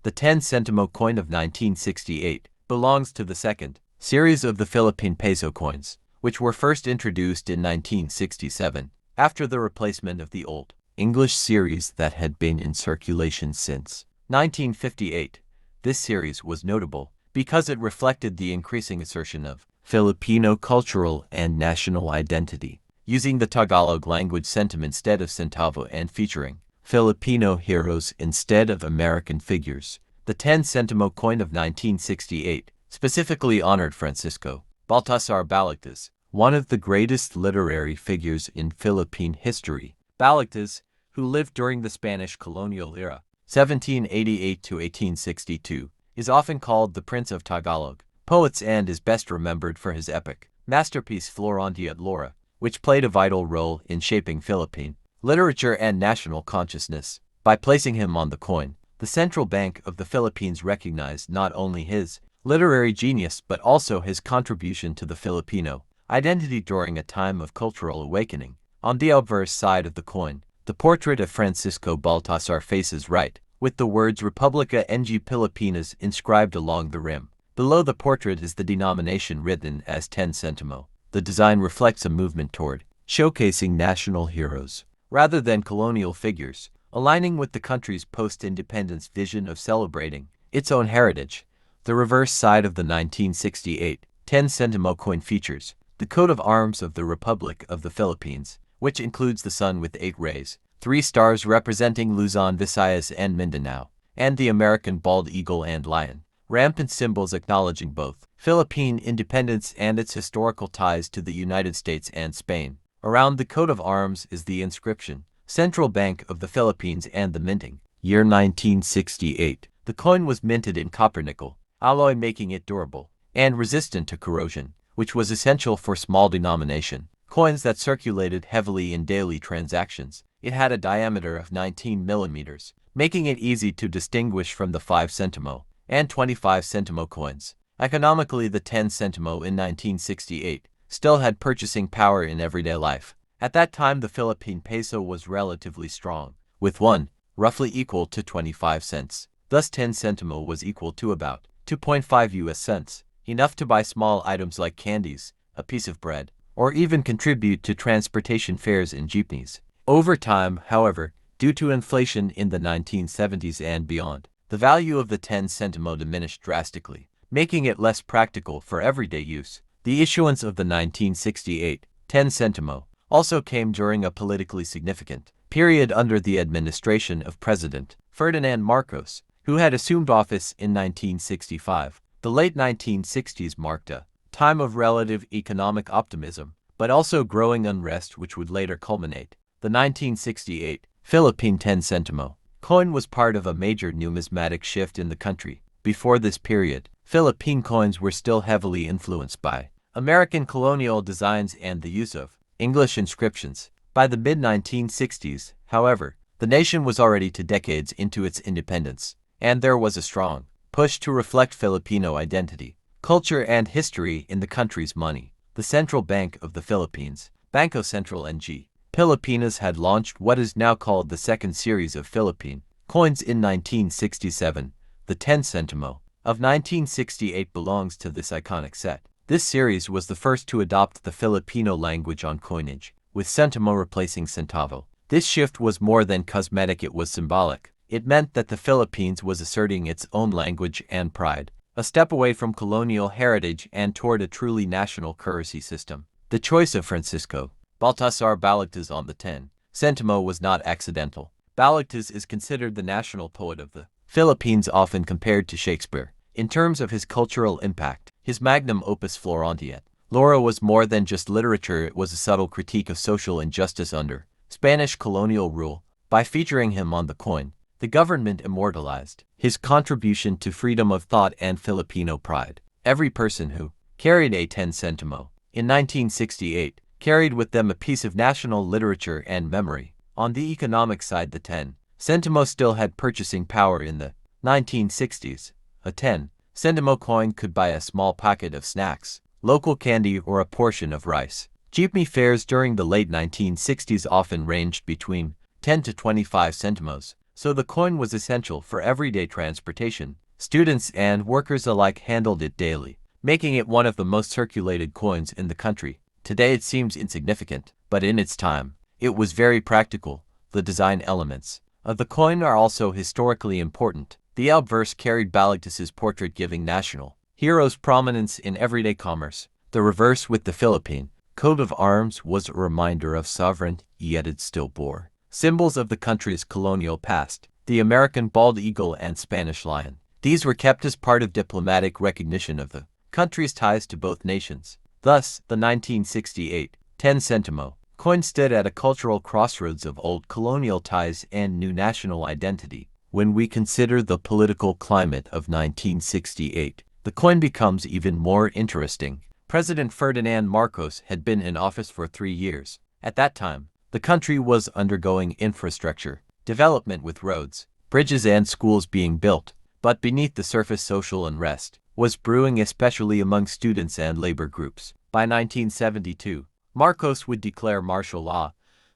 The 10 Sentimo coin of 1968 belongs to the second series of the Philippine peso coins, which were first introduced in 1967, after the replacement of the old English series that had been in circulation since 1958. This series was notable because it reflected the increasing assertion of Filipino cultural and national identity, using the Tagalog language centimo instead of centavo and featuring Filipino heroes instead of American figures. The 10 Sentimo coin of 1968 specifically honored Francisco Baltazar Balagtas, one of the greatest literary figures in Philippine history. Balagtas, who lived during the Spanish colonial era, 1788 to 1862, is often called the Prince of Tagalog poets and is best remembered for his epic masterpiece Florante at Laura, which played a vital role in shaping Philippine literature and national consciousness. By placing him on the coin, the Central Bank of the Philippines recognized not only his literary genius but also his contribution to the Filipino identity during a time of cultural awakening. On the obverse side of the coin, the portrait of Francisco Baltazar faces right, with the words Republica ng Pilipinas inscribed along the rim. Below the portrait is the denomination written as 10 Sentimo. The design reflects a movement toward showcasing national heroes rather than colonial figures, aligning with the country's post-independence vision of celebrating its own heritage. The reverse side of the 1968 10 Sentimo coin features the coat of arms of the Republic of the Philippines, which includes the sun with 8 rays, 3 stars representing Luzon, Visayas, and Mindanao, and the American bald eagle and lion, rampant symbols acknowledging both Philippine independence and its historical ties to the United States and Spain. Around the coat of arms is the inscription, Central Bank of the Philippines, and the minting year 1968. The coin was minted in copper nickel alloy, making it durable and resistant to corrosion, which was essential for small denomination coins that circulated heavily in daily transactions. It had a diameter of 19 millimeters, making it easy to distinguish from the 5 Sentimo and 25 Sentimo coins. Economically, the 10 Sentimo in 1968 still had purchasing power in everyday life. At that time, the Philippine peso was relatively strong, with 1 roughly equal to 25 cents. Thus, 10 Sentimo was equal to about 2.5 US cents, enough to buy small items like candies, a piece of bread, or even contribute to transportation fares in jeepneys. Over time, however, due to inflation in the 1970s and beyond, the value of the 10 Sentimo diminished drastically, making it less practical for everyday use. The issuance of the 1968 10 Sentimo also came during a politically significant period under the administration of President Ferdinand Marcos, who had assumed office in 1965. The late 1960s marked a time of relative economic optimism, but also growing unrest, which would later culminate. The 1968 Philippine 10 Sentimo coin was part of a major numismatic shift in the country. Before this period, Philippine coins were still heavily influenced by American colonial designs and the use of English inscriptions. By the mid-1960s, however, the nation was already 2 decades into its independence, and there was a strong push to reflect Filipino identity, culture, and history in the country's money. The Central Bank of the Philippines, Bangko Sentral ng Pilipinas, had launched what is now called the second series of Philippine coins in 1967. The 10 Sentimo of 1968 belongs to this iconic set. This series was the first to adopt the Filipino language on coinage, with Sentimo replacing centavo. This shift was more than cosmetic, it was symbolic. It meant that the Philippines was asserting its own language and pride, a step away from colonial heritage and toward a truly national currency system. The choice of Francisco Baltazar Balagtas on the 10 Sentimo was not accidental. Balagtas is considered the national poet of the Philippines, often compared to Shakespeare. In terms of his cultural impact, his magnum opus Florante at Laura was more than just literature, it was a subtle critique of social injustice under Spanish colonial rule. By featuring him on the coin, the government immortalized his contribution to freedom of thought and Filipino pride. Every person who carried a 10 Sentimo in 1968 carried with them a piece of national literature and memory. On the economic side, the 10 Sentimo still had purchasing power in the 1960s. A 10 Sentimo coin could buy a small packet of snacks, local candy, or a portion of rice. Jeepney fares during the late 1960s often ranged between 10 to 25 centimos, so the coin was essential for everyday transportation. Students and workers alike handled it daily, making it one of the most circulated coins in the country. Today it seems insignificant, but in its time, it was very practical. The design elements of the coin are also historically important. The obverse carried Balagtas's portrait, giving national heroes prominence in everyday commerce. The reverse, with the Philippine coat of arms, was a reminder of sovereignty, yet it still bore symbols of the country's colonial past: the American bald eagle and Spanish lion. These were kept as part of diplomatic recognition of the country's ties to both nations. Thus, the 1968 10 Sentimo coin stood at a cultural crossroads of old colonial ties and new national identity. When we consider the political climate of 1968, the coin becomes even more interesting. President Ferdinand Marcos had been in office for 3 years. At that time, the country was undergoing infrastructure development, with roads, bridges, and schools being built. But beneath the surface, social unrest was brewing, especially among students and labor groups. By 1972, Marcos would declare martial law.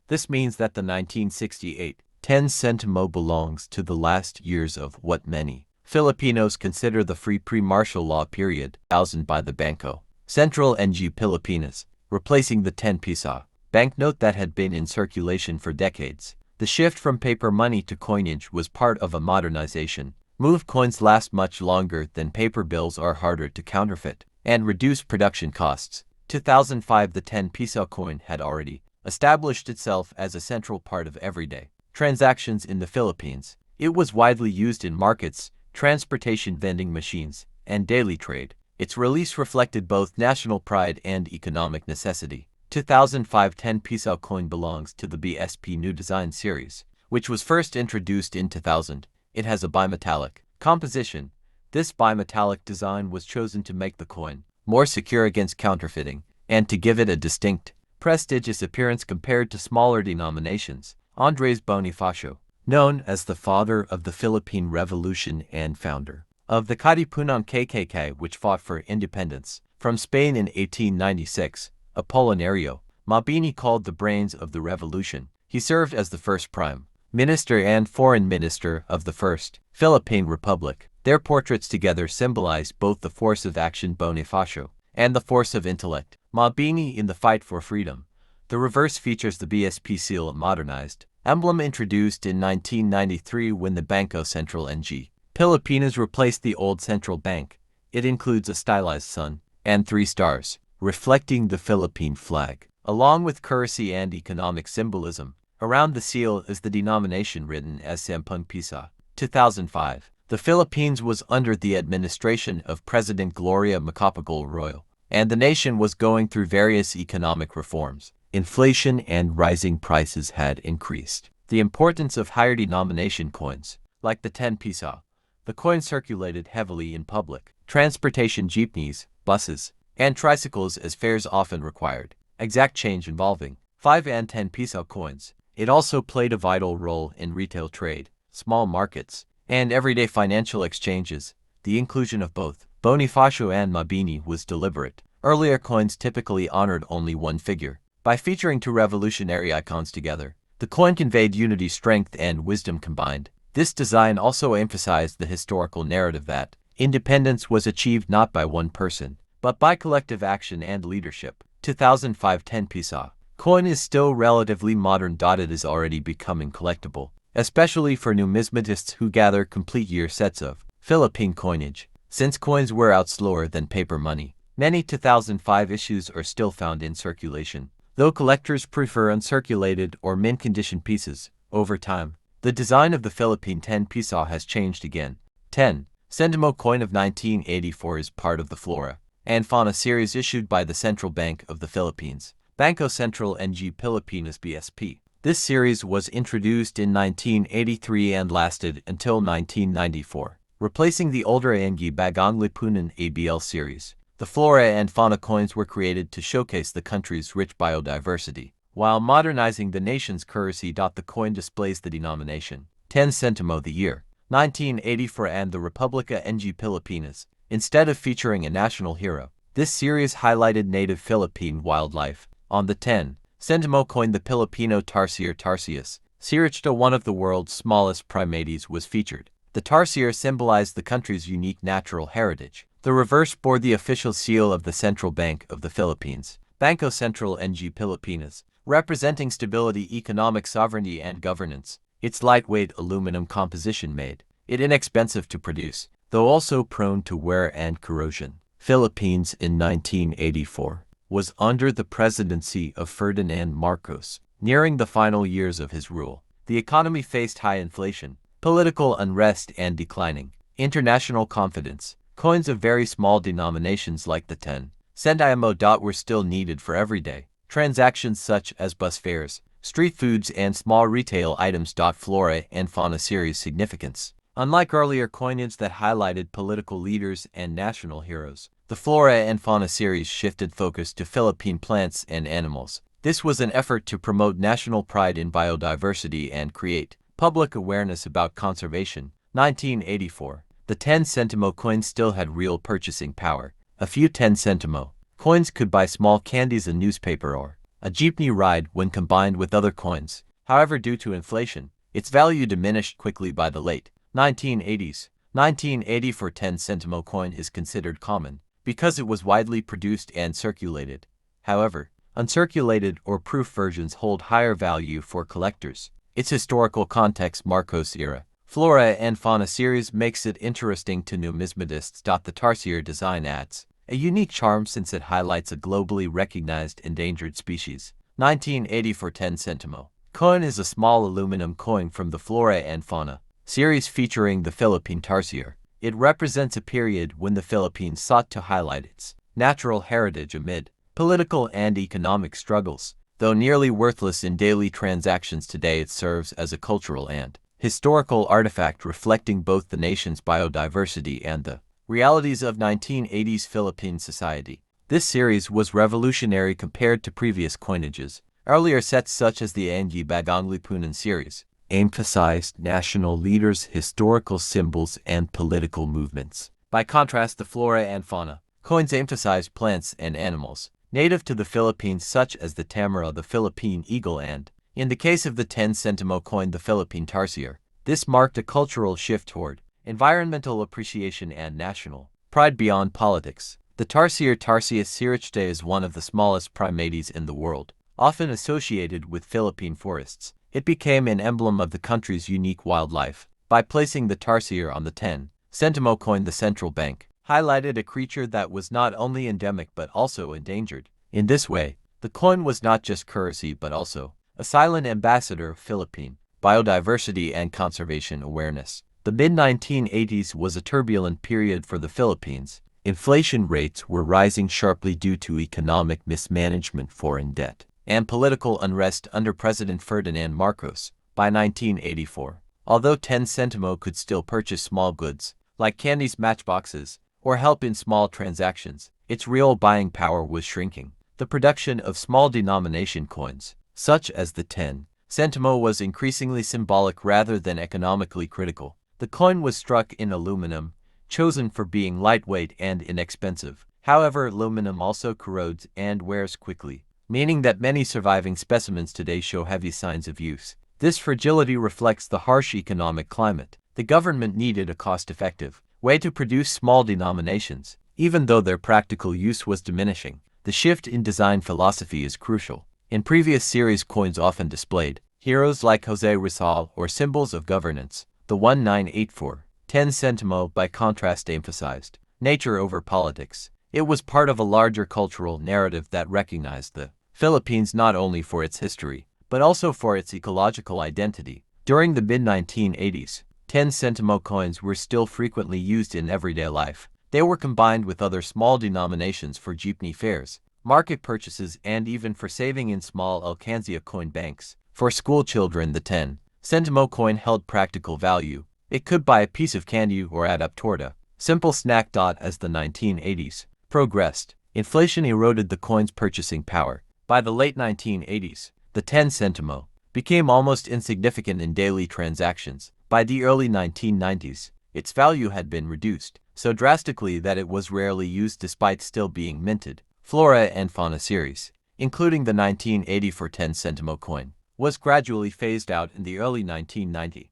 This means that the 1968 10 Sentimo belongs to the last years of what many Filipinos consider the free pre-martial law period, 2000 by the Bangko Sentral ng Pilipinas, replacing the 10 Piso banknote that had been in circulation for decades. The shift from paper money to coinage was part of a modernization move. Coins last much longer than paper bills, are harder to counterfeit, and reduce production costs. 2005, the 10 Piso coin had already established itself as a central part of everyday transactions in the Philippines. It was widely used in markets, transportation, vending machines, and daily trade. Its release reflected both national pride and economic necessity. 2005 10 Piso coin belongs to the BSP New Design Series, which was first introduced in 2000. It has a bimetallic composition. This bimetallic design was chosen to make the coin more secure against counterfeiting and to give it a distinct, prestigious appearance compared to smaller denominations. Andres Bonifacio, known as the father of the Philippine Revolution and founder of the Katipunan KKK, which fought for independence from Spain in 1896, Apolinario, Mabini, called the brains of the revolution. He served as the first prime minister and foreign minister of the First Philippine Republic. Their portraits together symbolize both the force of action, Bonifacio, and the force of intellect, Mabini, in the fight for freedom. The reverse features the BSP seal, a modernized emblem introduced in 1993 when the Bangko Sentral ng Pilipinas replaced the old central bank. It includes a stylized sun and 3 stars, reflecting the Philippine flag, along with currency and economic symbolism. Around the seal is the denomination, written as 10 Piso. 2005. The Philippines was under the administration of President Gloria Macapagal Arroyo, and the nation was going through various economic reforms. Inflation and rising prices had increased the importance of higher denomination coins, like the 10 Piso. The coin circulated heavily in public transportation, jeepneys, buses, and tricycles, as fares often required exact change involving 5 and 10 Piso coins. It also played a vital role in retail trade, small markets, and everyday financial exchanges. The inclusion of both Bonifacio and Mabini was deliberate. Earlier coins typically honored only one figure. By featuring 2 revolutionary icons together, the coin conveyed unity, strength, and wisdom combined. This design also emphasized the historical narrative that independence was achieved not by one person, but by collective action and leadership. 2005 10 Piso coin is still relatively modern. It is already becoming collectible, especially for numismatists who gather complete year sets of Philippine coinage. Since coins wear out slower than paper money, many 2005 issues are still found in circulation, though collectors prefer uncirculated or mint-condition pieces. Over time, the design of the Philippine 10 Piso has changed again. 10 Sentimo coin of 1984 is part of the Flora and Fauna series issued by the Central Bank of the Philippines, Bangko Sentral ng Pilipinas (BSP). This series was introduced in 1983 and lasted until 1994, replacing the older ng Bagong Lipunan ABL series. The Flora and Fauna coins were created to showcase the country's rich biodiversity, while modernizing the nation's currency. The coin displays the denomination 10 Sentimo, the year 1984, and the Republica ng Pilipinas, instead of featuring a national hero. This series highlighted native Philippine wildlife. On the 10 Sentimo coin, the Filipino tarsier Tarsius series, one of the world's smallest primates, was featured. The tarsier symbolized the country's unique natural heritage. The reverse bore the official seal of the Central Bank of the Philippines, Bangko Sentral ng Pilipinas, representing stability, economic sovereignty, and governance. Its lightweight aluminum composition made it inexpensive to produce, though also prone to wear and corrosion. Philippines in 1984 was under the presidency of Ferdinand Marcos. Nearing the final years of his rule, the economy faced high inflation, political unrest, and declining international confidence. Coins of very small denominations like the 10 centimo dot were still needed for everyday transactions such as bus fares, street foods, and small retail items. Flora and fauna series significance. Unlike earlier coinage that highlighted political leaders and national heroes, the Flora and Fauna series shifted focus to Philippine plants and animals. This was an effort to promote national pride in biodiversity and create public awareness about conservation. 1984. The 10 centimo coin still had real purchasing power. A few 10 centimo coins could buy small candies, a newspaper, or a jeepney ride when combined with other coins. However, due to inflation, its value diminished quickly by the late 1980s. 1984 10 centimo coin is considered common because it was widely produced and circulated. However, uncirculated or proof versions hold higher value for collectors. Its historical context, Marcos era. Flora and Fauna series makes it interesting to numismatists. The tarsier design adds a unique charm since it highlights a globally recognized endangered species. 1984 10 centimo coin is a small aluminum coin from the Flora and Fauna series featuring the Philippine tarsier. It represents a period when the Philippines sought to highlight its natural heritage amid political and economic struggles. Though nearly worthless in daily transactions today, it serves as a cultural and historical artifact reflecting both the nation's biodiversity and the realities of 1980s Philippine society. This series was revolutionary compared to previous coinages. Earlier sets such as the Angi Bagong Lipunan series emphasized national leaders, historical symbols, and political movements. By contrast, the Flora and Fauna coins emphasized plants and animals native to the Philippines, such as the tamara, the Philippine eagle, and, in the case of the 10 centimo coin, the Philippine tarsier. This marked a cultural shift toward environmental appreciation and national pride beyond politics. The tarsier Tarsius siricte is one of the smallest primates in the world, often associated with Philippine forests. It became an emblem of the country's unique wildlife. By placing the tarsier on the 10 centimo coin, the central bank highlighted a creature that was not only endemic but also endangered. In this way, the coin was not just currency but also a silent ambassador of Philippine biodiversity and conservation awareness. The mid-1980s was a turbulent period for the Philippines. Inflation rates were rising sharply due to economic mismanagement, foreign debt, and political unrest under President Ferdinand Marcos. By 1984, although 10 centimo could still purchase small goods, like candies, matchboxes, or help in small transactions, its real buying power was shrinking. The production of small denomination coins, such as the 10 centimo, was increasingly symbolic rather than economically critical. The coin was struck in aluminum, chosen for being lightweight and inexpensive. However, aluminum also corrodes and wears quickly, meaning that many surviving specimens today show heavy signs of use. This fragility reflects the harsh economic climate. The government needed a cost-effective way to produce small denominations, even though their practical use was diminishing. The shift in design philosophy is crucial. In previous series, coins often displayed heroes like Jose Rizal or symbols of governance. The 1984 10 centimo, by contrast, emphasized nature over politics. It was part of a larger cultural narrative that recognized the Philippines not only for its history, but also for its ecological identity. During the mid-1980s, 10 centimo coins were still frequently used in everyday life. They were combined with other small denominations for jeepney fares, market purchases, and even for saving in small alcancía coin banks. For school children, the 10 centimo coin held practical value. It could buy a piece of candy or add up toward a simple snack. As the 1980s progressed, inflation eroded the coin's purchasing power. By the late 1980s, the 10 centimo became almost insignificant in daily transactions. By the early 1990s, its value had been reduced so drastically that it was rarely used despite still being minted. Flora and Fauna series, including the 1984 10 centimo coin, was gradually phased out in the early 1990s.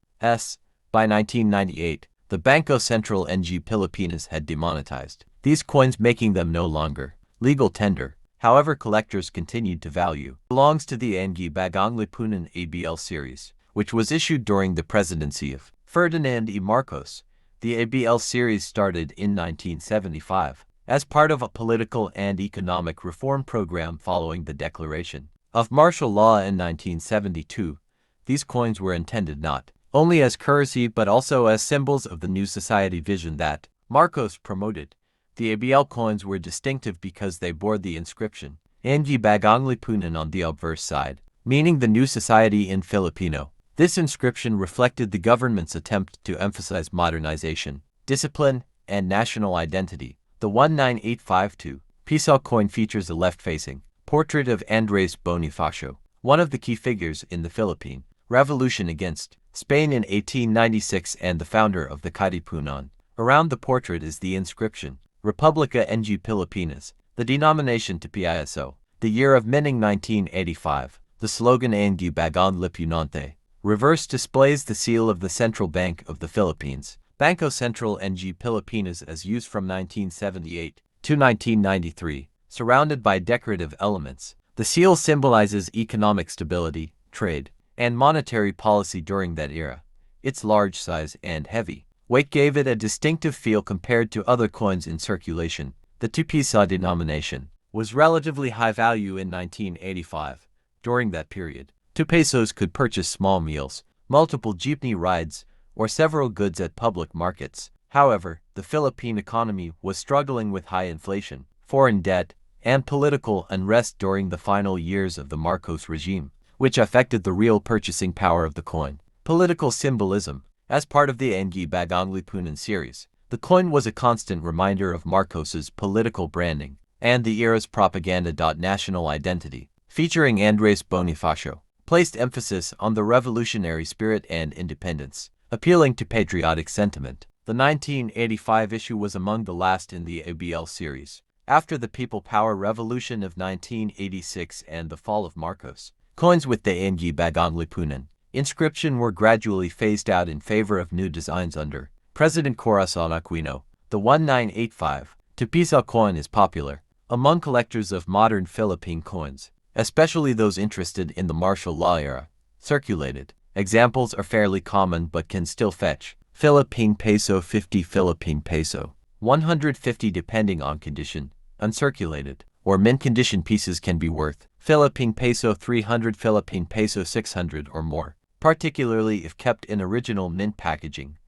By 1998, the Bangko Sentral ng Pilipinas had demonetized these coins, making them no longer legal tender. However, collectors continued to value belongs to the ng Bagong Lipunan ABL series, which was issued during the presidency of Ferdinand E. Marcos. The ABL series started in 1975 as part of a political and economic reform program following the declaration of martial law in 1972. These coins were intended not only as currency but also as symbols of the new society vision that Marcos promoted. The ABL coins were distinctive because they bore the inscription ng Bagong Lipunan on the obverse side, meaning the new society in Filipino. This inscription reflected the government's attempt to emphasize modernization, discipline, and national identity. The 19852 Piso coin features a left-facing portrait of Andres Bonifacio, one of the key figures in the Philippine Revolution against Spain in 1896 and the founder of the Katipunan. Around the portrait is the inscription, Republica ng Pilipinas, the denomination to Piso, the year of minting 1985, the slogan ng Bagong Lipunante. Reverse displays the seal of the Central Bank of the Philippines, Bangko Sentral ng Pilipinas, as used from 1978 to 1993, surrounded by decorative elements. The seal symbolizes economic stability, trade, and monetary policy during that era. Its large size and heavy weight gave it a distinctive feel compared to other coins in circulation. The 2 Piso denomination was relatively high value in 1985. During that period, 2 pesos could purchase small meals, multiple jeepney rides, or several goods at public markets. However, the Philippine economy was struggling with high inflation, foreign debt, and political unrest during the final years of the Marcos regime, which affected the real purchasing power of the coin. Political symbolism. As part of the ng Bagong Lipunan series, the coin was a constant reminder of Marcos's political branding and the era's propaganda. National identity, featuring Andres Bonifacio, placed emphasis on the revolutionary spirit and independence, appealing to patriotic sentiment. The 1985 issue was among the last in the ABL series. After the People Power Revolution of 1986 and the fall of Marcos, coins with the ng Bagong Lipunan inscription were gradually phased out in favor of new designs under President Corazon Aquino. The 1985 2 Piso coin is popular among collectors of modern Philippine coins, especially those interested in the martial law era. Circulated examples are fairly common but can still fetch Philippine peso 50, Philippine peso 150 depending on condition. Uncirculated or mint condition pieces can be worth Philippine peso 300, Philippine peso 600 or more, particularly if kept in original mint packaging.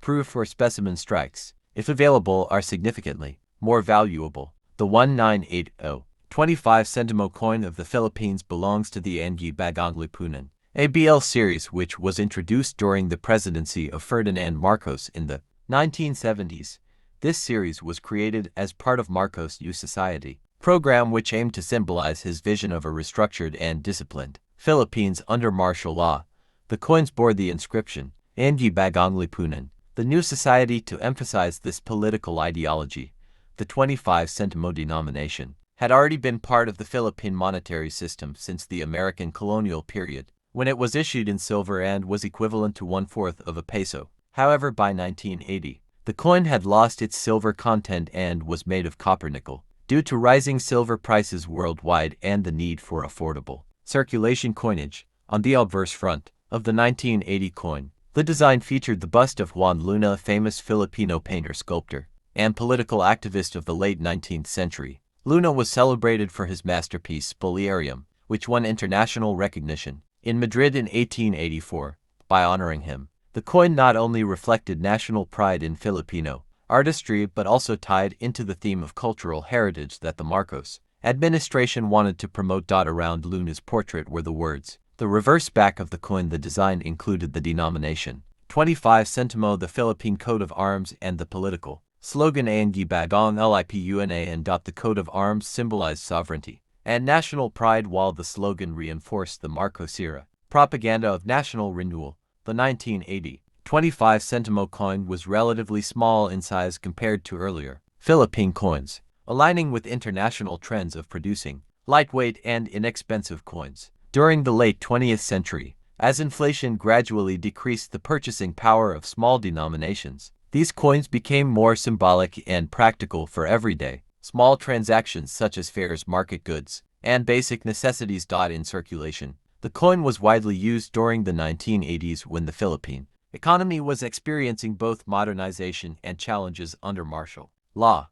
Proof or specimen strikes, if available, are significantly more valuable. The 1980 25 Sentimo coin of the Philippines belongs to the ng Bagong Lipunan ABL series, which was introduced during the presidency of Ferdinand Marcos in the 1970s. This series was created as part of Marcos' New Society program, which aimed to symbolize his vision of a restructured and disciplined Philippines under martial law. The coins bore the inscription, ng Bagong Lipunan, the New Society, to emphasize this political ideology. The 25 Sentimo denomination had already been part of the Philippine monetary system since the American colonial period, when it was issued in silver and was equivalent to 1/4 of a peso. However, by 1980, the coin had lost its silver content and was made of copper-nickel, due to rising silver prices worldwide and the need for affordable circulation coinage. On the obverse front of the 1980 coin, the design featured the bust of Juan Luna, a famous Filipino painter, sculptor, and political activist of the late 19th century. Luna was celebrated for his masterpiece Spoliarium, which won international recognition in Madrid in 1884. By honoring him, the coin not only reflected national pride in Filipino artistry but also tied into the theme of cultural heritage that the Marcos administration wanted to promote. Around Luna's portrait were the words. The reverse back of the coin, the design included the denomination 25 Sentimo, the Philippine coat of arms, and the political slogan ng Bagong Lipuna, and the coat of arms symbolized sovereignty and national pride, while the slogan reinforced the Marcos era propaganda of national renewal. The 1980 25 Sentimo coin was relatively small in size compared to earlier Philippine coins, aligning with international trends of producing lightweight and inexpensive coins. During the late 20th century, as inflation gradually decreased the purchasing power of small denominations, these coins became more symbolic and practical for everyday, small transactions such as fairs, market goods, and basic necessities. In circulation, the coin was widely used during the 1980s when the Philippine economy was experiencing both modernization and challenges under martial law.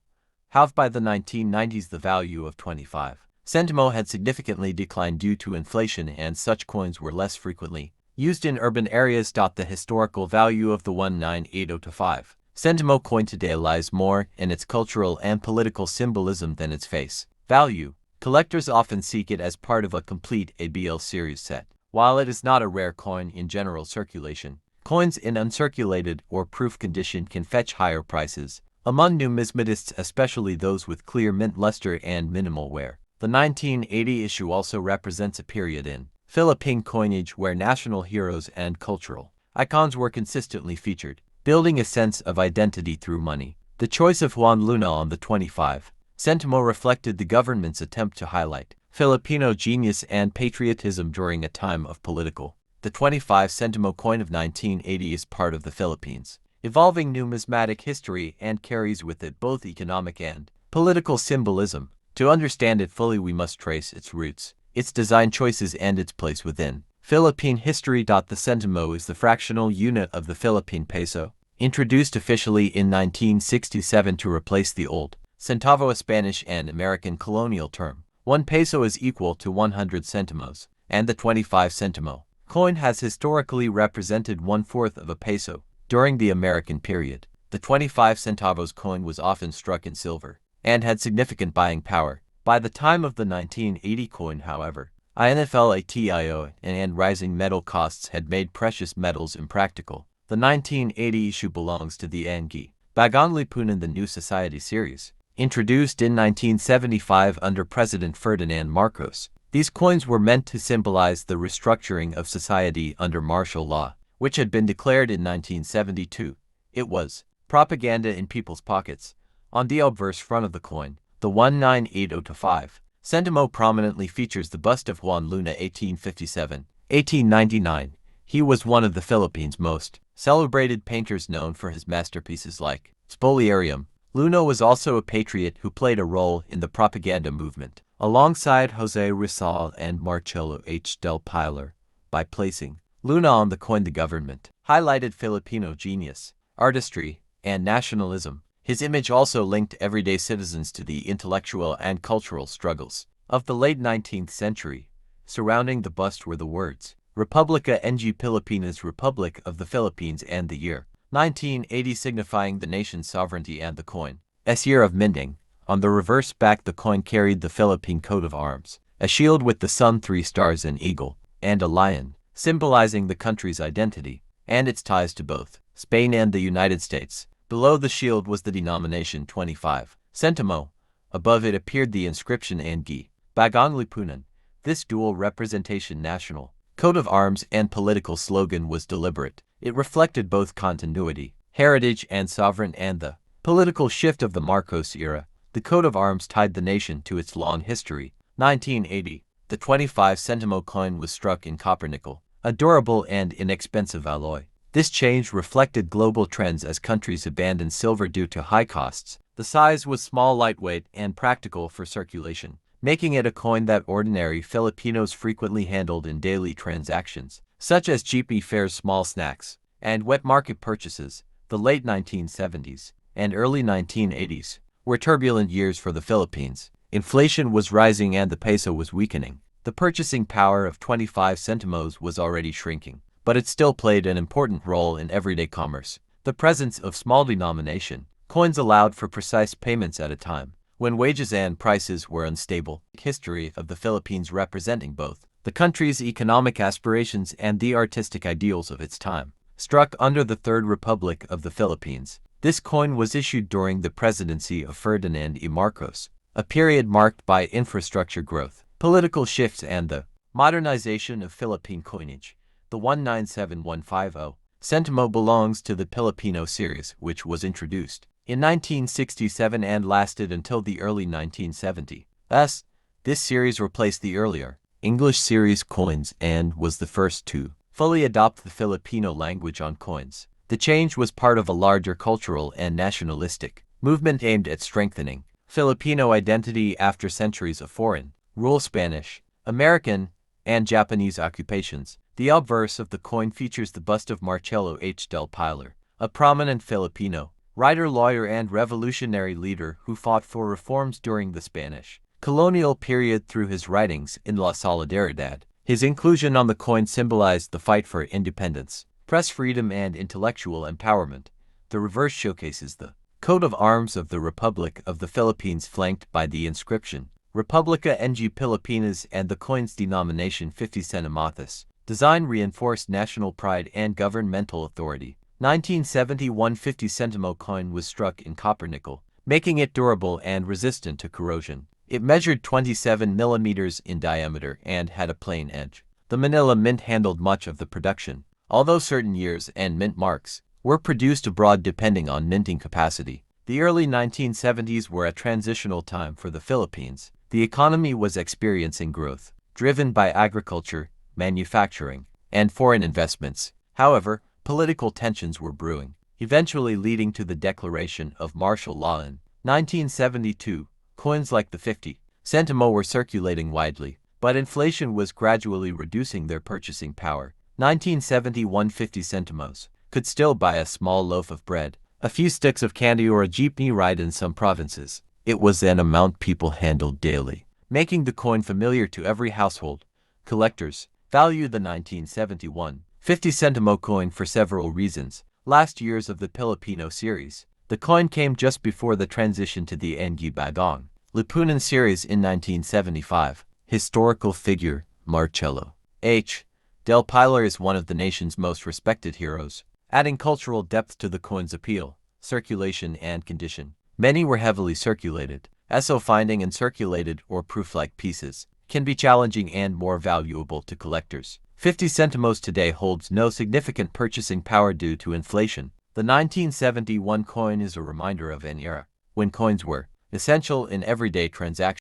However, by the 1990s, the value of 25 Sentimo had significantly declined due to inflation, and such coins were less frequently used in urban areas. The historical value of the 1980-5 Sentimo coin today lies more in its cultural and political symbolism than its face value. Collectors often seek it as part of a complete ABL series set. While it is not a rare coin in general circulation, coins in uncirculated or proof condition can fetch higher prices among numismatists, especially those with clear mint luster and minimal wear. The 1980 issue also represents a period in Philippine coinage where national heroes and cultural icons were consistently featured, building a sense of identity through money. The choice of Juan Luna on the 25 Sentimo reflected the government's attempt to highlight Filipino genius and patriotism during a time of political. The 25 Sentimo coin of 1980 is part of the Philippines' evolving numismatic history and carries with it both economic and political symbolism. To understand it fully, we must trace its roots, its design choices, and its place within Philippine history. The Sentimo is the fractional unit of the Philippine peso, introduced officially in 1967 to replace the old centavo, a Spanish and American colonial term. 1 peso is equal to 100 centimos, and the 25 Sentimo coin has historically represented 1/4 of a peso during the American period. The 25 centavos coin was often struck in silver and had significant buying power. By the time of the 1980 coin, however, inflation and rising metal costs had made precious metals impractical. The 1980 issue belongs to the Angi Bagong Lipunan, the New Society series, introduced in 1975 under President Ferdinand Marcos. These coins were meant to symbolize the restructuring of society under martial law, which had been declared in 1972. It was propaganda in people's pockets. On the obverse front of the coin, the 1980-5 Sentimo prominently features the bust of Juan Luna 1857-1899. He was one of the Philippines' most celebrated painters, known for his masterpieces like Spoliarium. Luna was also a patriot who played a role in the propaganda movement, alongside Jose Rizal and Marcelo H. del Pilar. By placing Luna on the coin, the government highlighted Filipino genius, artistry, and nationalism. His image also linked everyday citizens to the intellectual and cultural struggles of the late 19th century. Surrounding the bust were the words, Republica ng Pilipinas, Republic of the Philippines, and the year 1980, signifying the nation's sovereignty, and the coin's year of minting. On the reverse back, the coin carried the Philippine coat of arms, a shield with the sun, 3 stars, an eagle, and a lion, symbolizing the country's identity and its ties to both Spain and the United States. Below the shield was the denomination 25 Sentimo. Above it appeared the inscription Angi Bagong Lipunan. This dual representation, national coat of arms and political slogan, was deliberate. It reflected both continuity, heritage, and sovereign, and the political shift of the Marcos era. The coat of arms tied the nation to its long history. 1980. The 25 Sentimo coin was struck in copper nickel, a durable and inexpensive alloy. This change reflected global trends as countries abandoned silver due to high costs. The size was small, lightweight, and practical for circulation, making it a coin that ordinary Filipinos frequently handled in daily transactions, such as jeepney fares, small snacks, and wet market purchases. The late 1970s and early 1980s were turbulent years for the Philippines. Inflation was rising and the peso was weakening. The purchasing power of 25 centimos was already shrinking, but it still played an important role in everyday commerce. The presence of small denomination coins allowed for precise payments at a time when wages and prices were unstable. History of the Philippines, representing both the country's economic aspirations and the artistic ideals of its time. Struck under the Third Republic of the Philippines, this coin was issued during the presidency of Ferdinand E. Marcos, a period marked by infrastructure growth, political shifts, and the modernization of Philippine coinage. The 197150 Sentimo belongs to the Filipino series, which was introduced in 1967 and lasted until the early 1970s. Thus, this series replaced the earlier English series coins and was the first to fully adopt the Filipino language on coins. The change was part of a larger cultural and nationalistic movement aimed at strengthening Filipino identity after centuries of foreign rule, Spanish, American, and Japanese occupations. The obverse of the coin features the bust of Marcelo H. del Pilar, a prominent Filipino writer, lawyer, and revolutionary leader who fought for reforms during the Spanish colonial period through his writings in La Solidaridad. His inclusion on the coin symbolized the fight for independence, press freedom, and intellectual empowerment. The reverse showcases the coat of arms of the Republic of the Philippines, flanked by the inscription Republica ng Pilipinas and the coin's denomination 50 centimos. Design reinforced national pride and governmental authority. 1971 50 centimo coin was struck in copper nickel, making it durable and resistant to corrosion. It measured 27 millimeters in diameter and had a plain edge. The Manila Mint handled much of the production, although certain years and mint marks were produced abroad depending on minting capacity. The early 1970s were a transitional time for the Philippines. The economy was experiencing growth, driven by agriculture, manufacturing, and foreign investments. However, political tensions were brewing, eventually leading to the declaration of martial law in 1972. Coins like the 50 Sentimo were circulating widely, but inflation was gradually reducing their purchasing power. 1971 50 centimos could still buy a small loaf of bread, a few sticks of candy, or a jeepney ride in some provinces. It was an amount people handled daily, making the coin familiar to every household. Collectors valued the 1971 50 centimo coin for several reasons. Last years of the Filipino series. The coin came just before the transition to the Ng Bagong Lipunan series in 1975. Historical figure Marcelo H. del Pilar is one of the nation's most respected heroes, adding cultural depth to the coin's appeal, circulation, and condition. Many were heavily circulated, so finding and circulated or proof-like pieces can be challenging and more valuable to collectors. 50 centimos today holds no significant purchasing power due to inflation. The 1971 coin is a reminder of an era when coins were essential in everyday transactions.